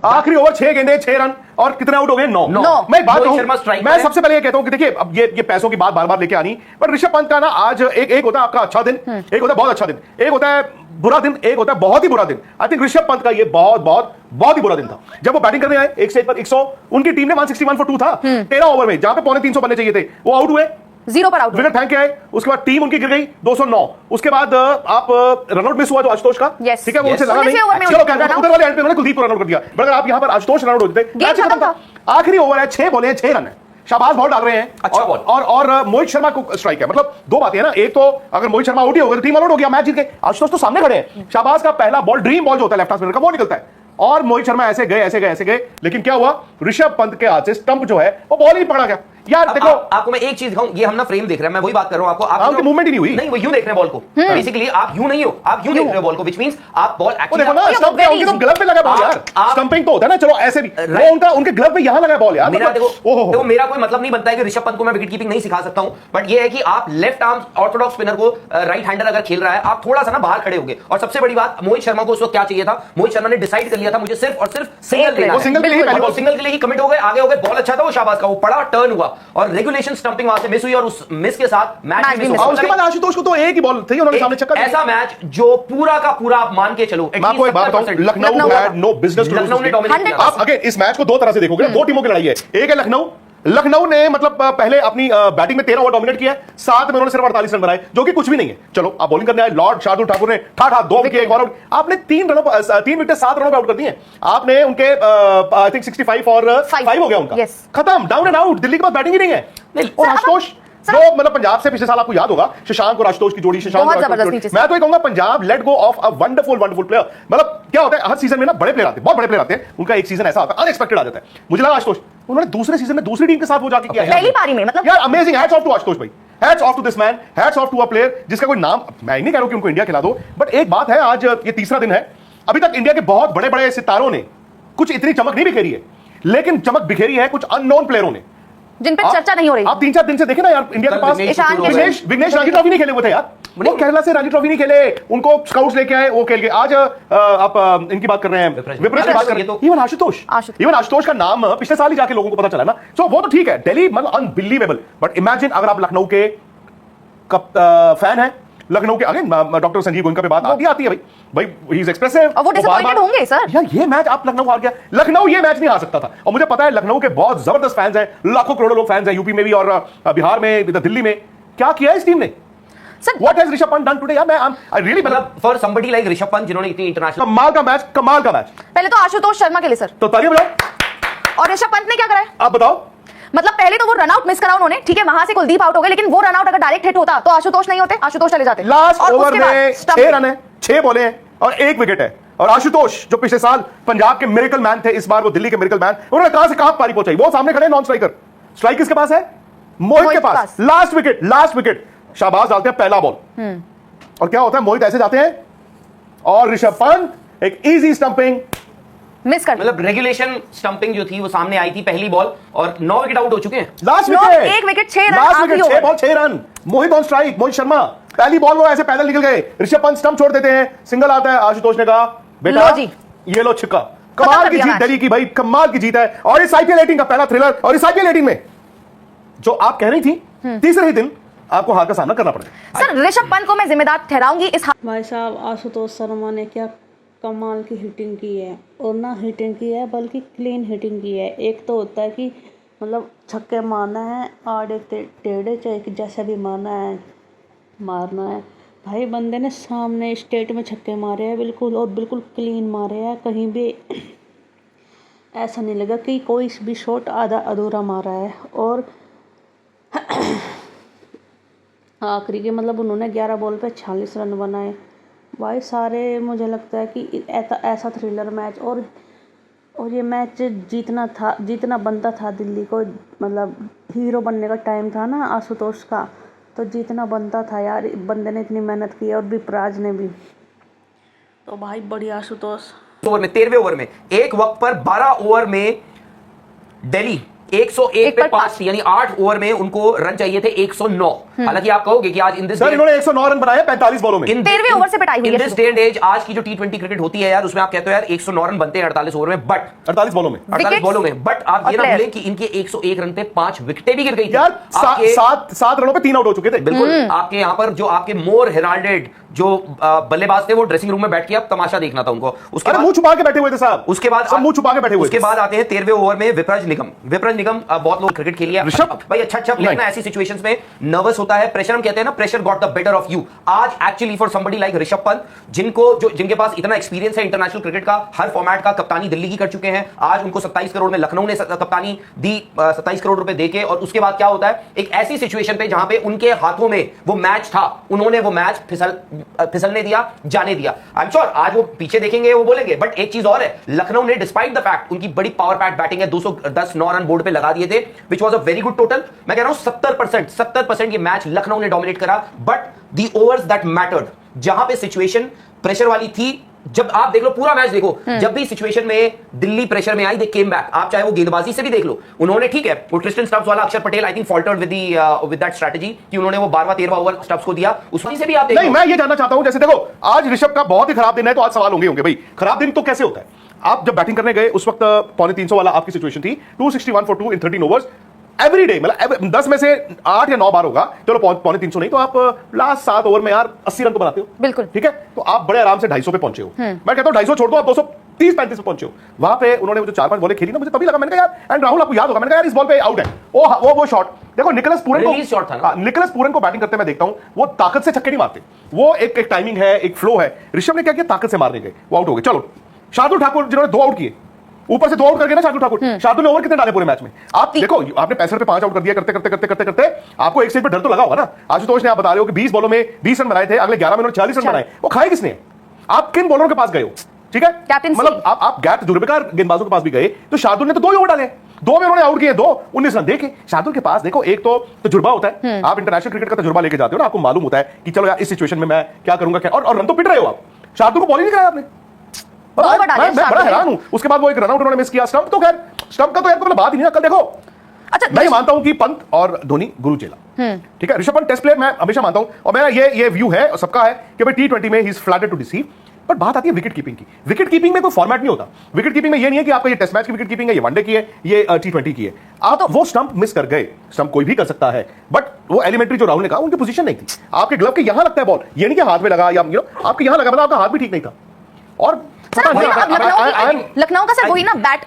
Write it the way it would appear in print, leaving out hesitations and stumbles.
आखिरी ओवर 6 गेंदे 6 रन और कितने आउट हो गए 9। मैं बात कहूं, मैं सबसे पहले ये कहता हूं कि देखिए अब ये पैसों की बात बार बार लेके आनी, पर ऋषभ पंत का ना आज एक होता है आपका अच्छा दिन, एक होता है बहुत अच्छा दिन, एक होता है बुरा दिन, एक होता है बहुत ही बुरा दिन। आई थिंक ऋषभ पंत का ये बहुत ही बुरा दिन था जब वो बैटिंग करने आए, एक स्टेज पर 100 उनकी टीम ने 161 for 2 था 13 ओवर में, जहां पे 350 बनने चाहिए थे, वो आउट हुए 0 पर आउट, विकेट फेंक के आए। उसके बाद टीम उनकी गिर गई 209। उसके बाद आप रनआउट मिस हुआ जो आशुतोष का, ठीक है, वो उनसे लगा नहीं, चलो उधर वाले एंड पे उन्होंने कुलदीप को रनआउट कर दिया, बट अगर आप यहां पर आशुतोष रनआउट होते थे, आखिरी ओवर है, 6 बॉलें 6 रन है, शाबाश बॉल डाल रहे हैं, अच्छा बॉल, और मोहित शर्मा को स्ट्राइक है। मतलब दो बातें हैं ना, एक तो अगर मोहित शर्मा आउट ही हो गया तो टीम आउट हो गया, मैच जीत गए। आशुतोष तो सामने खड़े हैं, शाबाश का पहला बॉल ड्रीम बॉल जो होता है लेफ्ट हैंड स्पिनर का वो निकलता है, और मोहित शर्मा ऐसे गए, लेकिन क्या हुआ, ऋषभ पंत के हाथ से स्टंप जो है वो बॉल ही पकड़ा गया। यार देखो, आपको मैं एक चीज दिखाऊं, ये हम ना फ्रेम देख रहे हैं, मैं वही बात कर रहा हूं आपको, आपकी मूवमेंट ही नहीं हुई, नहीं वो यूं देख रहे हैं बॉल को, बेसिकली आप यूं नहीं हो, आप यूं देख रहे हो बॉल को, व्हिच मींस आप बॉल एक्चुअली देखो ना, स्टंप पे उनके तो ग्लव पे लगा बॉल यार, स्टंपिंग तो होता है ना, चलो ऐसे भी वो उनके ग्लव पे यहां लगा बॉल यार। मेरा देखो मेरा कोई मतलब नहीं बनता है कि ऋषभ पंत को मैं विकेट कीपिंग नहीं सिखा सकता हूं, बट ये है कि आप लेफ्ट आर्म ऑर्थोडॉक्स स्पिनर को राइट हैंडर अगर खेल रहा है, आप थोड़ा सा ना बाहर खड़े होगे। और सबसे बड़ी बात, मोहित शर्मा को उस वक्त क्या चाहिए था, मोहित शर्मा ने डिसाइड कर लिया था मुझे सिर्फ और सिर्फ सिंगल लेना है, सिंगल के लिए ही कमिट हो गए, आगे हो गए, बॉल अच्छा था, वो शाबाश का वो पड़ा, टर्न हुआ और रेगुलेशन स्टंपिंग वहां से मिस हुई, और उस मिस के साथ मैच मिस हो गया। उसके बाद आशुतोष को तो एक ही बॉल थी, उन्होंने सामने छक्का, ऐसा मैच जो पूरा का पूरा आप मान के चलो, मैं आपको एक बात बताऊं, Lucknow had no business to Lucknow ने डोमिनेट किया। आप अगेन इस मैच को दो तरह से देखोगे, दो टीमों की लड़ाई है। एक है लखनऊ ने मतलब पहले अपनी बैटिंग में 13 ओवर डोमिनेट किया, साथ में उन्होंने सिर्फ 48 रन बनाए, जो कि कुछ भी नहीं है। चलो आप बॉलिंग करने आए, लॉर्ड शार्दुल ठाकुर ने ठाठा 2 विकेट, एक और आपने 3 विकेट 7 रनों पे आउट कर दिए। आपने उनके आई थिंक 65 और 5 हो गया उनका, खत्म, डाउन एंड आउट। दिल्ली के पास बैटिंग ही नहीं है। और आशुतोष जो मतलब पंजाब से पिछले साल आपको याद होगा, शशांक और आशुतोष की जोड़ी, शशांक मैं तो ये कहूंगा Punjab let go of a wonderful player. मतलब क्या होता है, हर सीजन में ना बड़े प्लेयर आते हैं, बहुत बड़े प्लेयर आते हैं, उनका एक सीजन ऐसा आता है अनएक्सपेक्टेड आ जाता है। मुझे लगा आशुतोष उन्होंने दूसरे सीजन में दूसरी टीम के साथ वो जाके किया पहली पारी में, मतलब यार amazing, hats off to Ashutosh भाई, hats off to this man, hats off to a player जिसका कोई नाम, मैं नहीं कह रहा हूं कि उनको इंडिया खिला दो, बट एक बात है, आज ये तीसरा दिन है, अभी तक इंडिया के बहुत बड़े बड़े सितारों ने कुछ इतनी चमक नहीं बिखेरी है, लेकिन चमक बिखेरी है कुछ अननोन प्लेयरों ने, जिन पे चर्चा नहीं हो रही। आप 3-4 दिन से देखे ना यार, इंडिया के पास विघ्नेश रणजी ट्रॉफी नहीं खेले हुए थे यार, वो केरला से रणजी ट्रॉफी नहीं खेले, उनको स्काउट्स लेके आए, वो खेल के आज आप इनकी बात कर रहे हैं, विपरीत की बात कर रहे हैं, इवन आशुतोष का नाम पिछले साल ही जाके लोगों को पता चला ना, सो वो तो ठीक है, दिल्ली मतलब अनबिलीवेबल, बट इमेजिन अगर आप लखनऊ के फैन है, लखनऊ के, अगेन डॉक्टर संजीव गोयनका पे बात आती है भाई ही इज एक्सप्रेसिव, वो डिसअपॉइंटेड होंगे सर यार, ये मैच आप लखनऊ हार गया, लखनऊ ये मैच नहीं हार सकता था। और मुझे पता है लखनऊ के बहुत जबरदस्त फैंस हैं, लाखों करोड़ों लोग फैंस हैं, यूपी में भी और बिहार में, इधर दिल्ली में। क्या किया इस टीम ने, What has Rishabh Pant done today? यार मैं I really मतलब for somebody like Rishabh Pant जिन्होंने इतनी इंटरनेशनल, कमाल का मैच। पहले तो आशुतोष शर्मा के लिए सर, तो तालियां बजाओ। और ऋषभ पंत ने क्या करा है आप बताओ। मतलब पहले तो वो रनआउट मिस करा उन्होंने, ठीक है, वहां से कुलदीप आउट हो गए, लेकिन वो रनआउट अगर डायरेक्ट हिट होता तो आशुतोष नहीं होते, आशुतोष चले जाते। लास्ट ओवर में 6 रन है, 6 बॉलें हैं और 1 विकेट है, और आशुतोष जो पिछले साल पंजाब के मिरेकल मैन थे, इस बार वो दिल्ली के मिरेकल मैन, उन्होंने कहां से कहां पारी पहुंचाई। वो सामने खड़े नॉन स्ट्राइकर, स्ट्राइक किसके पास है, मोहित के पास, लास्ट विकेट शाबाश डालते हैं पहला बॉल, और क्या होता है, मोहित ऐसे जाते हैं और ऋषभ पंत एक इजी स्टंपिंग मिस कर, मतलब रेगुलेशन स्टंपिंग जो थी वो सामने आई थी पहली बॉल, और 9 विकेट आउट हो चुके हैं। Last wicket 1 wicket 6 run, last wicket 6 ball 6 run, Mohit on strike, Mohit Sharma पहली बॉल वो ऐसे पैदल निकल गए, ऋषभ पंत स्टंप छोड़ देते हैं, सिंगल आता है, आशुतोष ने कहा बेटा ये लो छिक्का। कमाल की जीत दिल्ली की भाई, कमाल की जीत है, और इस आईपीएल 18 का पहला थ्रिलर, और इस आईपीएल 18 में जो आप कह रही थी तीसरे ही दिन आपको हार का सामना करना पड़ेगा। सर ऋषभ पंत को मैं जिम्मेदार ठहराऊंगी इस भाई साहब, आशुतोष शर्मा ने क्या कमाल की हिटिंग की है, और ना हिटिंग की है बल्कि क्लीन हिटिंग की है। एक तो होता है कि मतलब छक्के मारना है, आड़े टेढ़े चाहे जैसा भी मारना है, भाई बंदे ने सामने स्टेट में छक्के मारे हैं बिल्कुल, और बिल्कुल क्लीन मारे हैं, कहीं भी ऐसा नहीं लगा कि कोई भी शॉट आधा अधूरा मारा है। और आखिरी के मतलब उन्होंने 11 बॉल पे 46 रन बनाए भाई सारे। मुझे लगता है कि ऐसा थ्रिलर मैच, और ये मैच जीतना बनता था दिल्ली को, मतलब हीरो बनने का टाइम था ना आशुतोष का, तो जीतना बनता था यार, बंदे ने इतनी मेहनत की, और विपराज ने भी, तो भाई बढ़िया आशुतोष। ओवर में 13वें ओवर में एक वक्त पर 12 ओवर में दिल्ली 101 पे पर 5 थी, यानी 8 ओवर में उनको रन चाहिए थे 109। हालांकि आप कहोगे कि आज इन दिस सर इन्होंने 109 रन बनाए 45 बॉलों में। 13वें ओवर से पिटाई हुई इन है दिस डे एंड एज आज की जो T20 क्रिकेट होती है यार, उसमें आप कहते हो यार 109 रन बनते हैं 48 ओवर में, बट 48 बॉलों में 48 Wickets बॉलों में, बट आप ये और ना players। भूलें कि इनके 101 रन पे 5 विकेटें भी गिर गई थी। यार आपके- सात रनों पे 3 आउट हो चुके थे। बिल्कुल आपके यहां पर जो आपके मोर हेराल्डेड जो बल्लेबाज थे वो ड्रेसिंग रूम में बैठ के अब तमाशा देखना था उनको। उसके अरे बाद मुंह छुपा के बैठे हुए थे साहब, उसके बाद सब मुंह छुपा के बैठे हुए उसके थे। बाद आते हैं 13वें ओवर में विपराज निगम। विपराज निगम बहुत लोग क्रिकेट खेलिए ऋषभ? भाई, अच्छा लेकिन ऐसी सिचुएशंस में नर्वस होता है, प्रेशर हम कहते हैं ना, pressure got the better of you. आज actually for somebody like Rishabh Pant, जिनके पास इतना एक्सपीरियंस है इंटरनेशनल क्रिकेट का, हर फॉर्मेट का, कप्तानी दिल्ली की कर चुके हैं, आज उनको 27 करोड़ में लखनऊ ने कप्तानी दी, 27 करोड़ रुपए देके, और उसके बाद क्या होता है, एक ऐसी सिचुएशन पे जहां पे उनके हाथों में वो मैच था, उन्होंने वो मैच फिसलने दिया, जाने दिया। आई एम श्योर आज वो पीछे देखेंगे, वो बोलेंगे, बट एक चीज और है, लखनऊ ने डिस्पाइट द फैक्ट उनकी बड़ी पावर पैक बैटिंग है, 210 9 रन बोर्ड पे लगा दिए थे, which was a very good total. मैं कह रहा हूं 70% ये मैच लखनऊ ने डोमिनेट करा, but the overs that mattered, जहां पे सिचुएशन प्रेशर वाली थी, जब आप देख लो पूरा मैच देखो, जब भी सिचुएशन में दिल्ली प्रेशर में आई, दे केम बैक। आप चाहे वो गेंदबाजी से भी देख लो, उन्होंने, ठीक है, वो ट्रिस्टन स्टब्स वाला Axar Patel I think faltered with that strategy कि उन्होंने वो 12वां 13वां ओवर स्टब्स को दिया, उसमें से भी आप नहीं, देखो। मैं ये जानना चाहता हूं, जैसे देखो आज ऋषभ का बहुत ही खराब दिन है, तो आज सवाल होंगे भाई, खराब दिन तो कैसे होता है? आप जब बैटिंग करने गए उस वक्त 350 वाला आपकी सिचुएशन थी, 261 for 2 in 13 overs every day, मतलब 10 में से 8 या 9 बार होगा, चलो 350 नहीं तो आप लास्ट 7 ओवर में यार 80 रन तो बनाते हो, बिल्कुल। ठीक है, तो आप बड़े आराम से 250 पे पहुंचे हो। मैं कहता हूं 250 छोड़ दो, आप 230-35 पे पहुंचे हो। वहां पे उन्होंने जो 4-5 बॉलें खेली ना, मुझे तभी लगा, मैंने कहा यार, एंड राहुल आपको याद होगा, मैंने कहा यार इस बॉल पे आउट है, वो शॉट देखो, निकोलस पूरन Release shot था ना। निकोलस पूरन को बैटिंग करते मैं देखता हूं, वो ताकत से छक्के नहीं मारते, वो एक टाइमिंग है, एक फ्लो है। ऋषभ ने क्या किया, ताकत से मारने गए, वो आउट हो गए। चलो शार्दुल ठाकुर जिन्होंने 2 आउट किए, ऊपर से 2 आउट करके ना शार्दुल ठाकुर, शार्दुल ने ओवर कितने डाले पूरे मैच में? आप देखो, आपने 65 पे 5 आउट कर दिया, करते आपको एक स्टेज पे डर तो लगा होगा ना। आशुतोष ने आप बता रहे हो कि 20 बॉलों में 20 रन बनाए थे, अगले 11 में उन्होंने 40 रन बनाए, वो खाए किसने? आप किन बॉलरों के पास गए हो? ठीक है, कैप्टनसी। मतलब आप गैर तजुर्बेकार गेंदबाजों के पास भी गए, तो शार्दुल ने तो 2 ही ओवर डाले, 2 में उन्होंने आउट किए, 19 रन देखे। शार्दुल के पास देखो, एक तो तजुर्बा होता है, आप इंटरनेशनल क्रिकेट का तजुर्बा लेके जाते हो ना, आपको मालूम होता है कि चलो यार इस सिचुएशन में मैं क्या करूंगा, क्या, और रन तो पिट रहे हो आप। शार्दुल को बॉल ही नहीं कराया आपने, मैं बड़ा हैरान हूं। उसके बाद वो एक रनआउट उन्होंने मिस किया, स्टंप तो खैर, स्टंप का तो यार कोई बात ही नहीं है। कल देखो, अच्छा मैं ये मानता हूं कि पंत और धोनी गुरु चेला, ठीक है, ऋषभ पंत टेस्ट प्लेयर मैं हमेशा मानता हूं, और मेरा ये व्यू है और सबका है कि भाई T20 में ही इज फ्लैटेड टू डिसीव। पर बात आती है विकेट कीपिंग की। विकेट कीपिंग में कोई फॉर्मेट नहीं होता। विकेट कीपिंग में ये नहीं है कि आपका ये टेस्ट मैच की विकेट कीपिंग है, ये वनडे की है, ये T20 की है। आप वो स्टंप मिस कर गए, स्टंप कोई भी कर सकता है, बट वो एलिमेंट्री जो राहुल ने कहा, उनकी पोजीशन नहीं थी। आपके ग्लव के यहां लगता है बॉल, ये नहीं कि हाथ में लगा या आपके यहां लगा, मतलब आपका हाथ भी ठीक नहीं था। और सर, लखनऊ का सर वही ना बैट